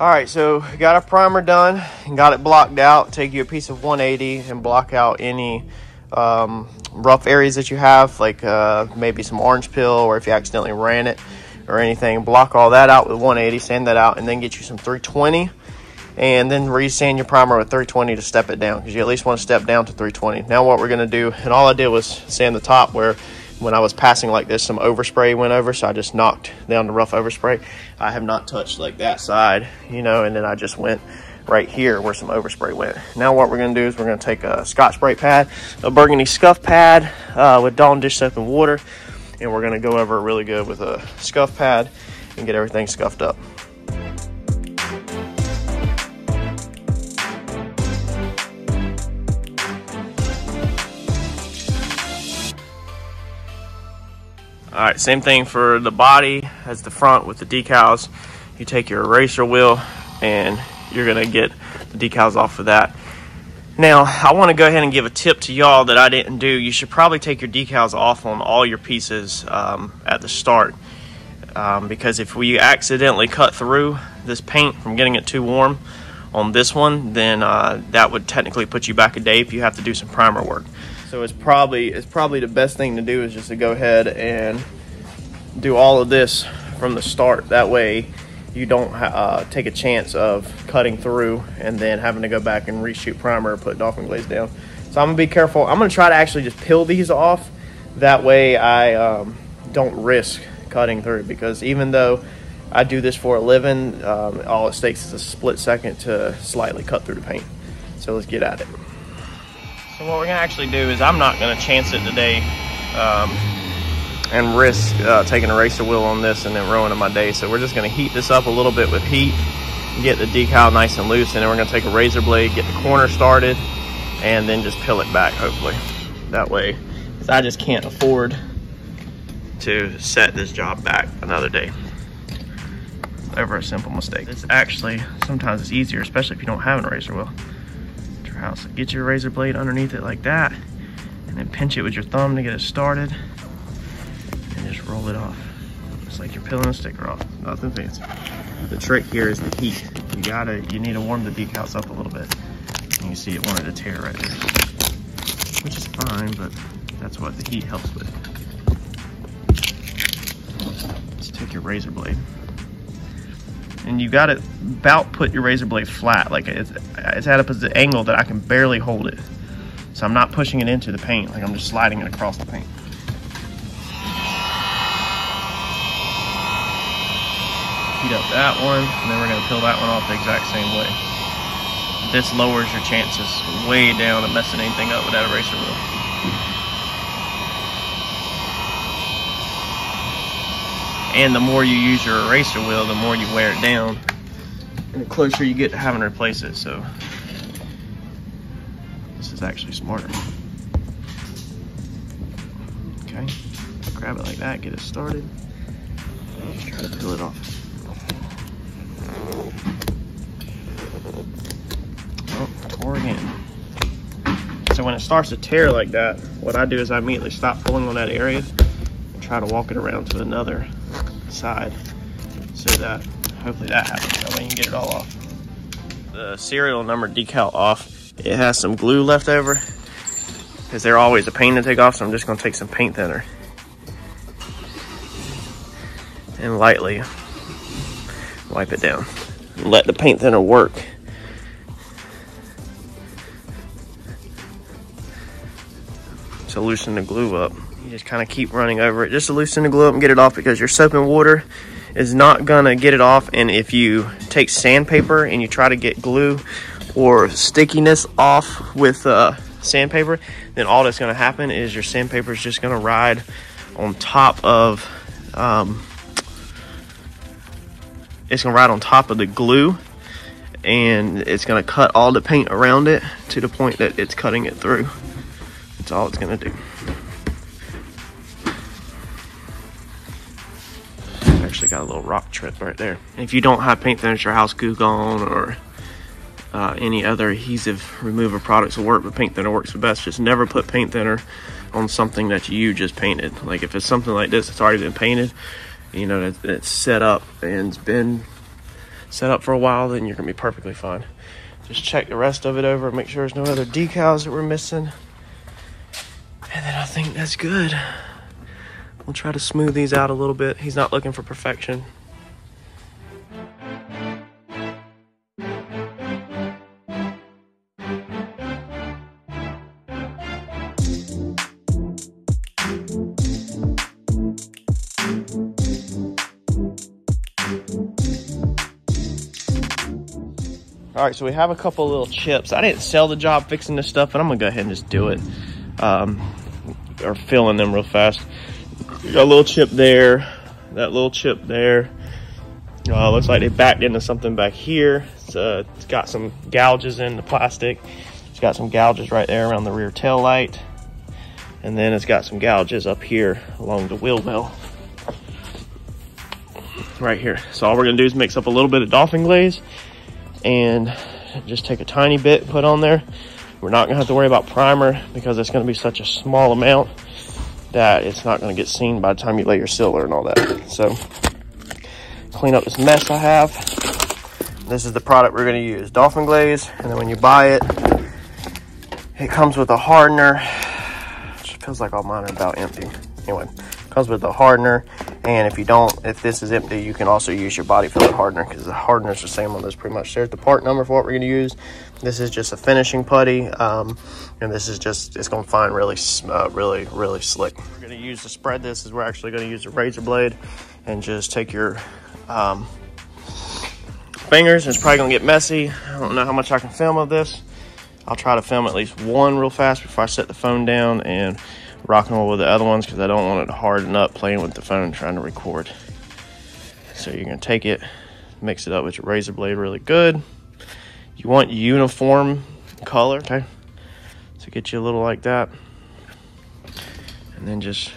All right, so got our primer done and got it blocked out. Take you a piece of 180 and block out any rough areas that you have, like maybe some orange peel, or if you accidentally ran it or anything. Block all that out with 180, sand that out, and then get you some 320, and then re-sand your primer with 320 to step it down, because you at least want to step down to 320. Now what we're going to do, and all I did was sand the top where when I was passing like this, some overspray went over, so I just knocked down the rough overspray. I have not touched like that side, you know, and then I just went right here where some overspray went. Now what we're going to do is we're going to take a Scotch-Brite pad, a burgundy scuff pad with Dawn dish soap and water, and we're going to go over it really good with a scuff pad and get everything scuffed up. All right, same thing for the body as the front with the decals. You take your eraser wheel and you're gonna get the decals off of that. Now, I wanna go ahead and give a tip to y'all that I didn't do. You should probably take your decals off on all your pieces at the start, because if we accidentally cut through this paint from getting it too warm on this one, then that would technically put you back a day if you have to do some primer work. So it's probably the best thing to do is just to go ahead and do all of this from the start. That way you don't take a chance of cutting through and then having to go back and reshoot primer or put Dolphin Glaze down. So I'm gonna be careful. I'm gonna try to actually just peel these off. That way I don't risk cutting through, because even though I do this for a living, all it takes is a split second to slightly cut through the paint. So let's get at it. So what we're gonna actually do is I'm not gonna chance it today and risk taking a eraser wheel on this and then ruining my day. So we're just gonna heat this up a little bit with heat, get the decal nice and loose, and then we're gonna take a razor blade, get the corner started, and then just peel it back, hopefully. That way, because I just can't afford to set this job back another day over a simple mistake. It's actually, sometimes it's easier, especially if you don't have an eraser wheel. So get your razor blade underneath it like that, and then pinch it with your thumb to get it started, and just roll it off. It's like you're peeling a sticker off. Nothing fancy. The trick here is the heat. You need to warm the decals up a little bit. And you see it wanted to tear right there, which is fine, but that's what the heat helps with. Just take your razor blade, and you got it about put your razor blade flat, like it's at a angle that I can barely hold it. So I'm not pushing it into the paint, like I'm just sliding it across the paint. Heat up that one, and then we're gonna peel that one off the exact same way. This lowers your chances way down of messing anything up with that eraser wheel. And the more you use your eraser wheel, the more you wear it down, and the closer you get to having to replace it. So this is actually smarter. Okay, grab it like that, get it started, and just try to peel it off. Oh, tore again. So when it starts to tear like that, what I do is I immediately stop pulling on that area and try to walk it around to another side, so that hopefully that happens. That way you can get it all off. The serial number decal off. It has some glue left over, because they're always a pain to take off, so I'm just going to take some paint thinner and lightly wipe it down. Let the paint thinner work. To loosen the glue up. You just kind of keep running over it just to loosen the glue up and get it off, because your soap and water is not gonna get it off. And if you take sandpaper and you try to get glue or stickiness off with sandpaper, then all that's gonna happen is your sandpaper is just gonna ride on top of it's gonna ride on top of the glue, and it's gonna cut all the paint around it to the point that it's cutting it through. That's all it's gonna do. Actually got a little rock trip right there. If you don't have paint thinner at your house, Goo Gone or any other adhesive remover products will work, but paint thinner works the best. Just never put paint thinner on something that you just painted. Like if it's something like this, it's already been painted, you know, it's set up and it's been set up for a while, then you're gonna be perfectly fine. Just check the rest of it over, make sure there's no other decals that we're missing. And then I think that's good. We'll try to smooth these out a little bit. He's not looking for perfection. All right, so we have a couple little chips. I didn't sell the job fixing this stuff, but I'm gonna go ahead and just do it. Or filling them real fast. You got a little chip there, that little chip there. Looks like they backed into something back here. It's got some gouges in the plastic. It's got some gouges right there around the rear tail light. And then it's got some gouges up here along the wheel well. Right here. So all we're gonna do is mix up a little bit of Dolphin Glaze and just take a tiny bit, put on there. We're not gonna have to worry about primer because it's gonna be such a small amount that it's not gonna get seen by the time you lay your sealer and all that. So clean up this mess I have. This is the product we're gonna use, Dolphin Glaze. And then when you buy it, it comes with a hardener. It feels like all mine are about empty. Anyway, comes with a hardener. And if this is empty, you can also use your body filler hardener because the hardener is the same on this pretty much. There's the part number for what we're going to use. This is just a finishing putty. And this is just, it's going to find really slick. We're going to use to spread this is we're actually going to use a razor blade and just take your fingers. It's probably going to get messy. I don't know how much I can film of this. I'll try to film at least one real fast before I set the phone down and rock and roll with the other ones because I don't want it to harden up playing with the phone trying to record. So you're going to take it, mix it up with your razor blade really good. You want uniform color, okay? So get you a little like that. And then just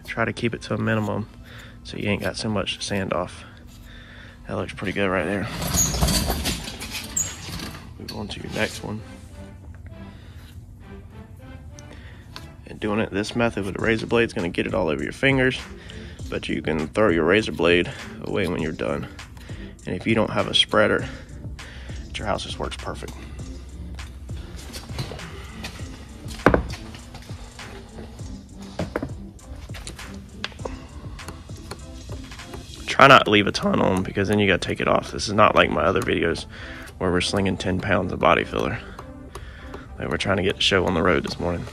try to keep it to a minimum so you ain't got so much to sand off. That looks pretty good right there. Move on to your next one. And doing it this method with a razor blade is going to get it all over your fingers, but you can throw your razor blade away when you're done. And if you don't have a spreader at your house, this works perfect. Try not to leave a ton on because then you got to take it off. This is not like my other videos where we're slinging 10 pounds of body filler. Like we're trying to get the show on the road this morning.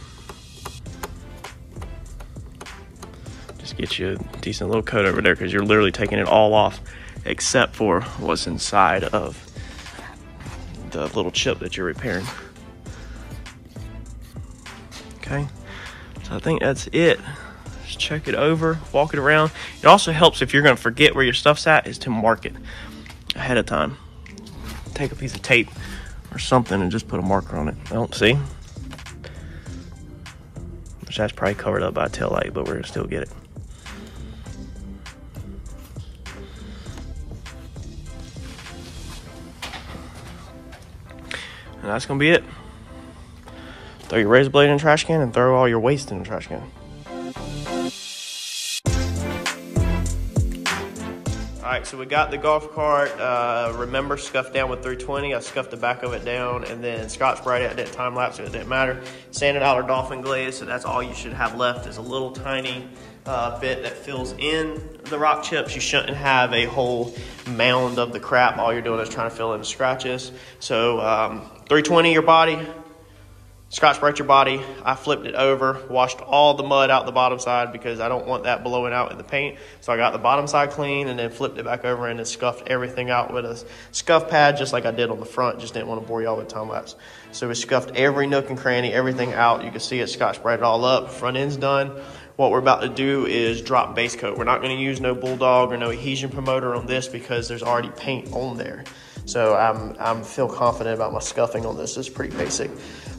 Get you a decent little coat over there because you're literally taking it all off except for what's inside of the little chip that you're repairing. Okay, so I think that's it. Just check it over, walk it around. It also helps if you're going to forget where your stuff's at is to mark it ahead of time. Take a piece of tape or something and just put a marker on it. I don't see, which that's probably covered up by a tail light, but we're gonna still get it. And that's gonna be it. Throw your razor blade in the trash can and throw all your waste in the trash can. All right, so we got the golf cart, remember, scuffed down with 320. I scuffed the back of it down and then Scotch-Brite it. I didn't time lapse it, it didn't matter. Sanded out our Dolphin Glaze, so that's all you should have left is a little tiny bit that fills in the rock chips. You shouldn't have a whole mound of the crap. All you're doing is trying to fill in the scratches. So 320 your body, Scotch-Brite your body. I flipped it over, washed all the mud out the bottom side because I don't want that blowing out in the paint. So I got the bottom side clean and then flipped it back over and then scuffed everything out with a scuff pad just like I did on the front. Just didn't want to bore y'all with time lapse. So we scuffed every nook and cranny, everything out. You can see it Scotch-Brite it all up. Front end's done. What we're about to do is drop base coat. We're not going to use no Bulldog or no adhesion promoter on this because there's already paint on there. So I feel confident about my scuffing on this. It's pretty basic.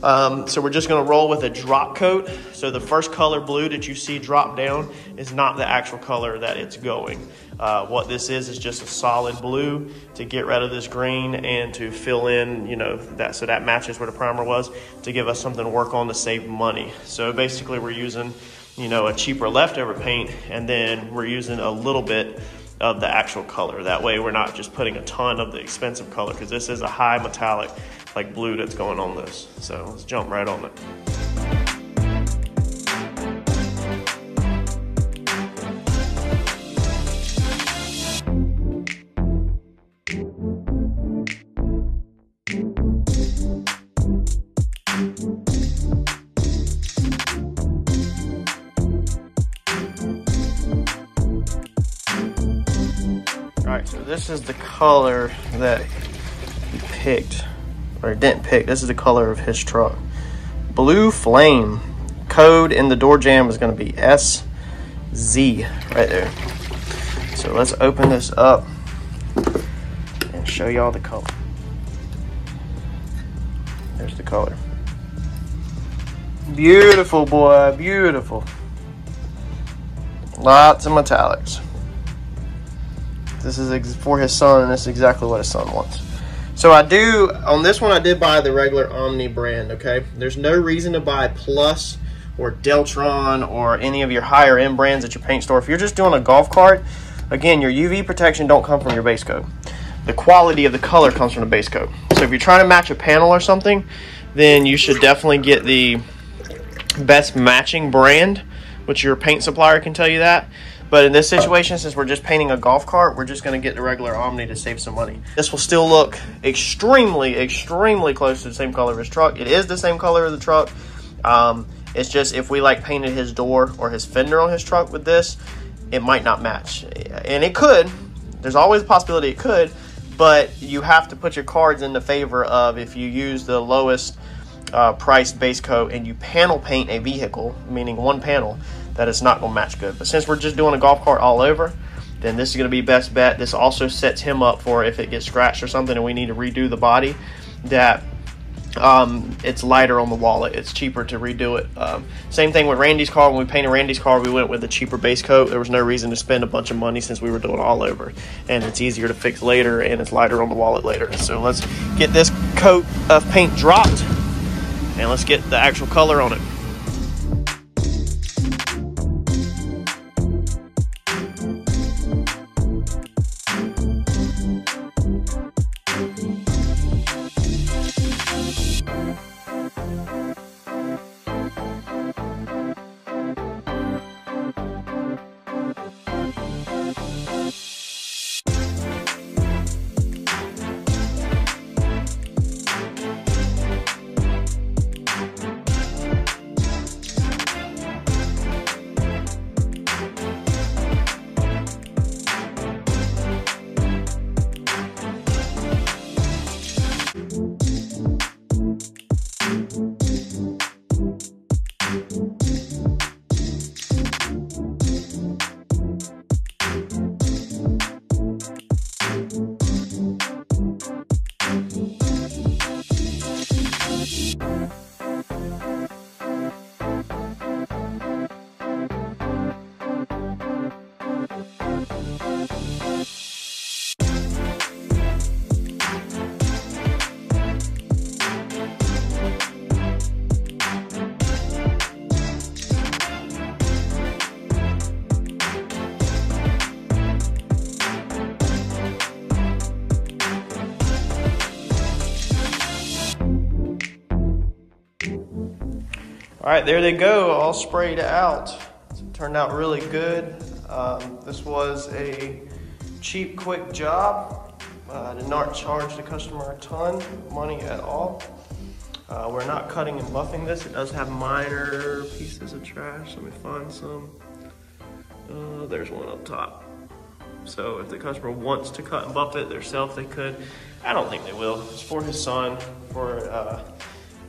So we're just going to roll with a drop coat. So the first color blue that you see drop down is not the actual color that it's going. What this is just a solid blue to get rid of this green and to fill in, you know, that so that matches where the primer was to give us something to work on to save money. So basically we're using, you know, a cheaper leftover paint and then we're using a little bit of the actual color. That way we're not just putting a ton of the expensive color, because this is a high metallic like blue that's going on this. So let's jump right on it. Alright, so this is the color that he picked, or didn't pick. This is the color of his truck. Blue Flame. Code in the door jamb is going to be SZ right there. So let's open this up and show y'all the color. There's the color. Beautiful, boy, beautiful. Lots of metallics. This is for his son, and this is exactly what his son wants. So I do, on this one I did buy the regular Omni brand, okay? There's no reason to buy Plus or Deltron or any of your higher end brands at your paint store. If you're just doing a golf cart, again, your UV protection don't come from your base coat. The quality of the color comes from the base coat. So if you're trying to match a panel or something, then you should definitely get the best matching brand, which your paint supplier can tell you that. But in this situation, since we're just painting a golf cart, we're just going to get the regular Omni to save some money. This will still look extremely, extremely close to the same color of his truck. It is the same color of the truck. It's just if we like painted his door or his fender on his truck with this, it might not match. And it could. There's always a possibility it could. But you have to put your cards in the favor of, if you use the lowest priced base coat and you panel paint a vehicle, meaning one panel, that it's not going to match good. But since we're just doing a golf cart all over, then this is going to be best bet. This also sets him up for if it gets scratched or something and we need to redo the body, that it's lighter on the wallet. It's cheaper to redo it. Same thing with Randy's car. When we painted Randy's car, we went with a cheaper base coat. There was no reason to spend a bunch of money since we were doing it all over. And it's easier to fix later, and it's lighter on the wallet later. So let's get this coat of paint dropped, and let's get the actual color on it. All right, there they go, all sprayed out. It turned out really good. This was a cheap, quick job. Did not charge the customer a ton of money at all. We're not cutting and buffing this. It does have minor pieces of trash. Let me find some. There's one up top. So if the customer wants to cut and buff it themselves, they could. I don't think they will. It's for his son, for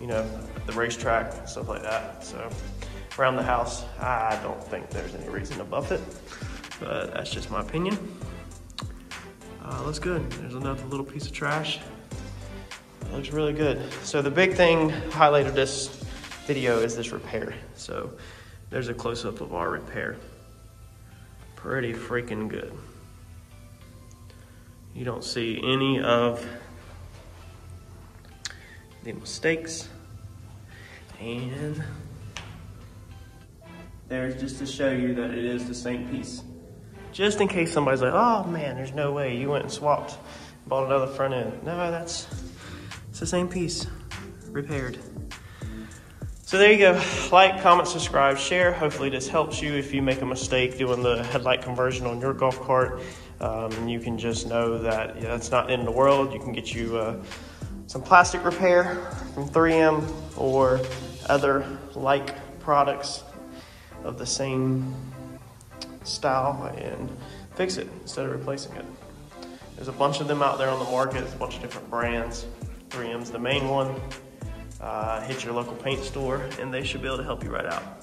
you know, the racetrack, stuff like that. So around the house, I don't think there's any reason to buff it, but that's just my opinion. Looks good. There's another little piece of trash. It looks really good. So the big thing, highlight of this video, is this repair. So there's a close-up of our repair. Pretty freaking good. You don't see any of the mistakes, and there's just to show you that it is the same piece. just in case somebody's like, oh man, there's no way you went and swapped, bought another front end. No, it's the same piece, repaired. So there you go. Like, comment, subscribe, share. Hopefully this helps you if you make a mistake doing the headlight conversion on your golf cart. And you can just know that it's not the end of the world. You can get you some plastic repair from 3M or other like products of the same style and fix it instead of replacing it. There's a bunch of them out there on the market. There's a bunch of different brands. 3M's the main one. Hit your local paint store and they should be able to help you right out.